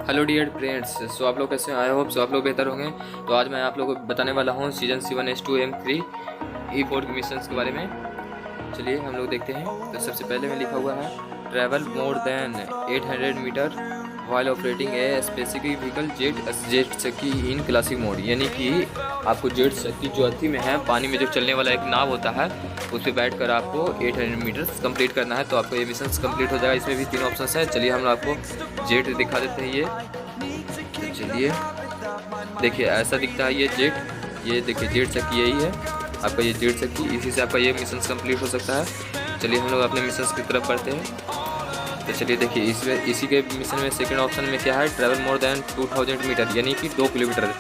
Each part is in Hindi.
हेलो डियर फ्रेंड्स, सो आप लोग कैसे हैं? आई होप सो आप लोग बेहतर होंगे। तो आज मैं आप लोगों को बताने वाला हूँ सीजन 7H2M3 E4 मिशंस के बारे में। चलिए हम लोग देखते हैं। तो सबसे पहले में लिखा हुआ है travel more than 800 metre while operating a specific vehicle jet ski in classic mode. यानी कि आपको जेट स्की जो अथी में है, पानी में जो चलने वाला एक नाव होता है, उस पर बैठ कर आपको 800 मीटर्स कंप्लीट करना है। तो आपको ये मिशन कंप्लीट हो जाएगा। इसमें भी 3 ऑप्शन है। चलिए हम आपको जेट दिखा देते हैं। तो चलिए देखिए, ऐसा दिखता है ये जेट। ये देखिए जेट स्की यही है आपका, ये जेट स्की। इसी से आपका ये मिशन कंप्लीट हो सकता है। चलिए हम लोग अपने मिशन की तरफ बढ़ते हैं। तो चलिए देखिए, इसमें इसी के मिशन में सेकंड ऑप्शन में क्या है, ट्रैवल मोर देन 2000 मीटर यानी कि 2 kilometre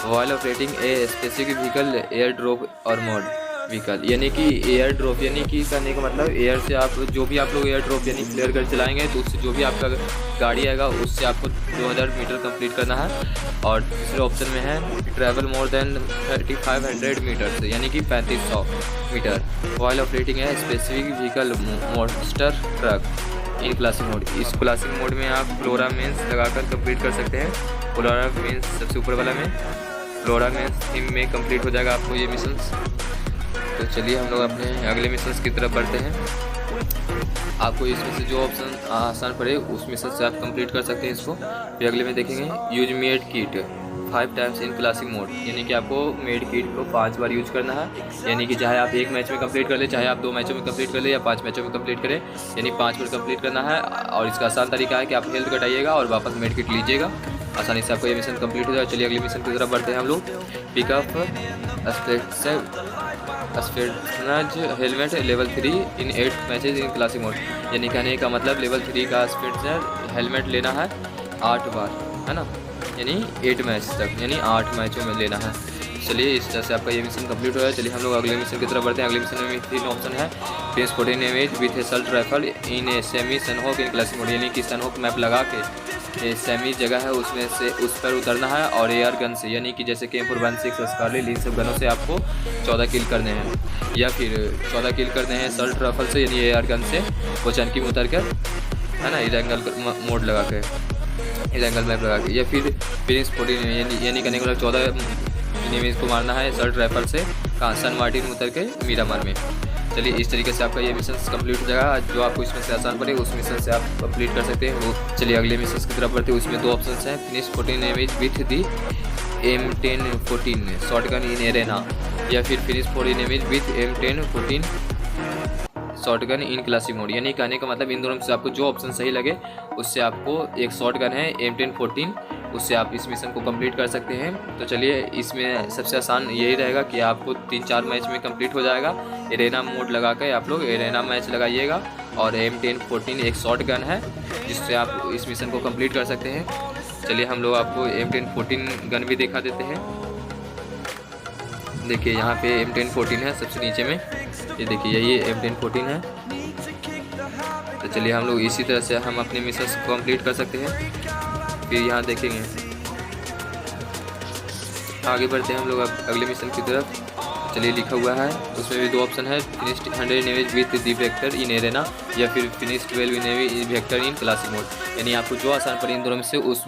while operating a specific vehicle air drop और मोड व्हीकल। यानी कि एयर ड्रॉप, यानी कि कहने का मतलब एयर से आप जो भी आप लोग एयर ड्रॉप यानी क्लियर कर चलाएंगे, तो उससे जो भी आपका गाड़ी आएगा उससे आपको 2000 मीटर कंप्लीट करना है। और तीसरे ऑप्शन में है ट्रैवल मोर देन 3500 मीटर यानी कि 3500 मीटर वाइल ऑपरेटिंग है स्पेसिफिक व्हीकल मोस्टर ट्रक इन क्लासिक मोड। इस क्लासिक मोड में आप फ्लोरा मेंस लगाकर कंप्लीट कर सकते हैं। फ्लोरा मेंस सबसे ऊपर वाला में, फ्लोरा मेंस थीम में कंप्लीट हो जाएगा आपको ये मिशन। तो चलिए हम लोग अपने अगले मिशन की तरफ बढ़ते हैं। आपको इसमें से जो ऑप्शन आसान पड़े उस मिशन से आप कंप्लीट कर सकते हैं इसको। फिर अगले में देखेंगे use made kit 5 times in classic mode. यानी कि आपको मेड किट को 5 बार यूज करना है। यानी कि चाहे आप 1 मैच में कंप्लीट कर ले, चाहे आप 2 मैचों में कंप्लीट कर ले, या 5 मैचों में कंप्लीट करें, यानी 5 बार कंप्लीट करना है। और इसका आसान तरीका है कि आप हेल्थ घटाइएगा और वापस मेड किट लीजिएगा, आसानी से आपको ये मिशन कंप्लीट हो जाएगा। चलिए अगले मिशन की तरफ बढ़ते हैं हम लोग। Pickup spetsnaz helmet level 3 in 8 matches in classic mode. यानी कहने का मतलब लेवल 3 का स्पेटनज हेलमेट लेना है 8 बार, है ना, यानी 8 मैच तक, यानी 8 मैचों में लेना है। चलिए इस तरह से आपका ये मिशन कंप्लीट हो गया। चलिए हम लोग अगले मिशन की तरफ बढ़ते हैं। अगले मिशन में 3 ऑप्शन है। Prince 14 image with assault rifle in a semi Sanhok in classic mode. यानी कि सनहोक मैप लगा के सेमी जगह है उसमें से उस पर उतरना है, और एयर गन से, यानी कि जैसे KM416 स्कारलेट, इन सब गनों से आपको 14 किल करने हैं। या फिर 14 किल करने हैं असल्ट राइफल से, यानी एयर गन से वो चनकी में उतर कर, है ना, इरेंगल मोड लगा के, इरेंगल मैप लगा के। या फिर प्रिंस 14 यानी कहने का 14 इमेज को मारना है असल्ट राइफल से कहाँ, सन मार्टिन में उतर के मीरामार में। चलिए इस तरीके से आपका ये मिशन कंप्लीट हो जाएगा। जो आपको इसमें से आसान पड़े उस मिशन से आप कंप्लीट कर सकते हैं वो। चलिए अगले मिशन की तरफ बढ़ते हैं। उसमें 2 ऑप्शन हैं। Finish 14 image with the M1014 shotgun in arena, या फिर finish 14 image with M1014 shotgun in classic mode. यानी कहने का मतलब इन दोनों में से आपको जो ऑप्शन सही लगे उससे आपको, एक शॉटगन है M1014, उससे आप इस मिशन को कंप्लीट कर सकते हैं। तो चलिए इसमें सबसे आसान यही रहेगा कि आपको 3-4 मैच में कंप्लीट हो जाएगा। एरेना मोड लगा कर आप लोग एरेना मैच लगाइएगा, और M1014 एक शॉटगन है जिससे आप इस मिशन को कंप्लीट कर सकते हैं। चलिए हम लोग आपको M1014 गन भी दिखा देते हैं। देखिए यहाँ पे M1014 है सबसे नीचे में, ये देखिए यही M1014 है। तो चलिए हम लोग इसी तरह से हम अपने मिशन को कंप्लीट कर सकते हैं। फिर यहाँ देखेंगे, आगे बढ़ते हैं हम लोग अगले मिशन की तरफ। चलिए लिखा हुआ है उसमें भी 2 ऑप्शन है। Finish 100 image with the vector in arena, या फिर फिनिश 12 इमेज वेक्टर इन क्लासिक मोड। यानी आपको जो आसान पड़े इन दोनों में से उस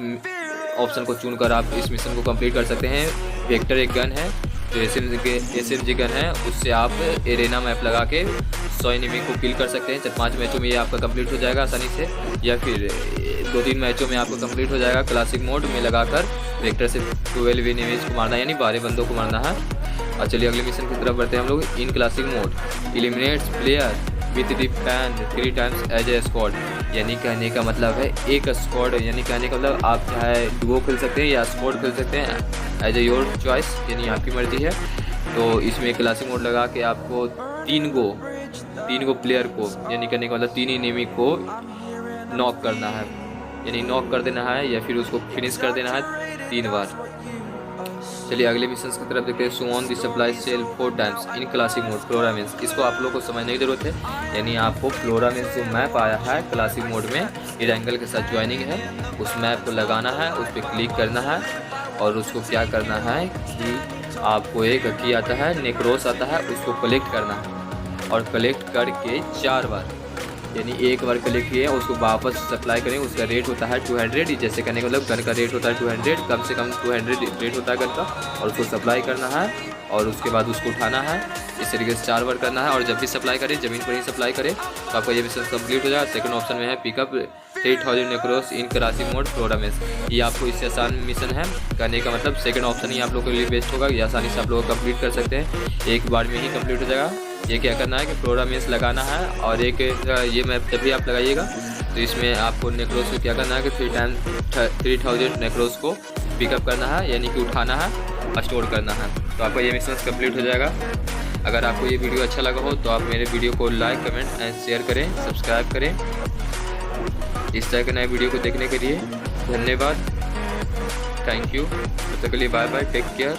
ऑप्शन को चुनकर आप इस मिशन को कंप्लीट कर सकते हैं। वेक्टर एक गन है जो SMG गन है, उससे आप एरेना मैप लगा के 100 एनिमी को किल कर सकते हैं। 4-5 मैचों में ये आपका कंप्लीट हो जाएगा आसानी से, या फिर 2-3 मैचों में आपको कंप्लीट हो जाएगा क्लासिक मोड में लगाकर वेक्टर से 12 एनिमीज को मारना, यानी 12 बंदों को मारना है। और चलिए अगले मिशन की तरफ बढ़ते हैं हम लोग। In classic mode eliminates player with the pan 3 times as a squad. यानी कहने का मतलब है एक स्क्वाड, यानी कहने का मतलब आप चाहे डुओ खेल सकते हैं या स्क्वाड खेल सकते हैं, एज ए योर चॉइस, यानी आपकी मर्जी है। तो इसमें क्लासिक मोड लगा के आपको 3 गो प्लेयर को, यानी कहने का मतलब 3 एनिमी को नॉक करना है, यानी नॉक कर देना है, या फिर उसको फिनिश कर देना है 3 बार। चलिए अगले मिशन की तरफ देखते हैं। So on the supply cell 4 times in classic mode flora menace. इसको आप लोगों को समझने की जरूरत है। यानी आपको फ्लोरा मीन्स जो मैप आया है क्लासिक मोड में, इरेंगल के साथ ज्वाइनिंग है, उस मैप को लगाना है, उस पर क्लिक करना है, और उसको क्या करना है कि आपको एक की आता है, नेक्रोस आता है, उसको कलेक्ट करना है, और कलेक्ट करके 4 बार यानी एक बार कलेक्ट किए उसको वापस सप्लाई करें, उसका रेट होता है 200। जैसे कहने का मतलब गन का रेट होता है 200, कम से कम 200 रेट होता है गन का, और उसको सप्लाई करना है और उसके बाद उसको उठाना है। इस तरीके से 4 बार करना है और जब भी सप्लाई करें ज़मीन पर ही सप्लाई करें तो आपका ये मिशन कंप्लीट हो जाएगा। सेकंड ऑप्शन में है पिकअप 3000 नेक्रोस इन कराची मोड फ्लोरामेस। ये आपको इससे आसान मिशन है, करने का मतलब सेकंड ऑप्शन ही आप लोगों के लिए बेस्ट होगा। ये आसानी से आप लोग कंप्लीट कर सकते हैं, एक बार में ही कंप्लीट हो जाएगा। ये क्या करना है कि फ्लोरामेस लगाना है और एक ये मैप जब भी आप लगाइएगा तो इसमें आपको नेक्रोस को क्या करना है कि 3000 नेक्रोस को पिकअप करना है, यानी कि उठाना है और स्टोर करना है। तो आपका ये मिशन कंप्लीट हो जाएगा। अगर आपको ये वीडियो अच्छा लगा हो तो आप मेरे वीडियो को लाइक, कमेंट एंड शेयर करें, सब्सक्राइब करें। इस तरह के नए वीडियो को देखने के लिए धन्यवाद, थैंक यू। तब तक के लिए बाय बाय, टेक केयर।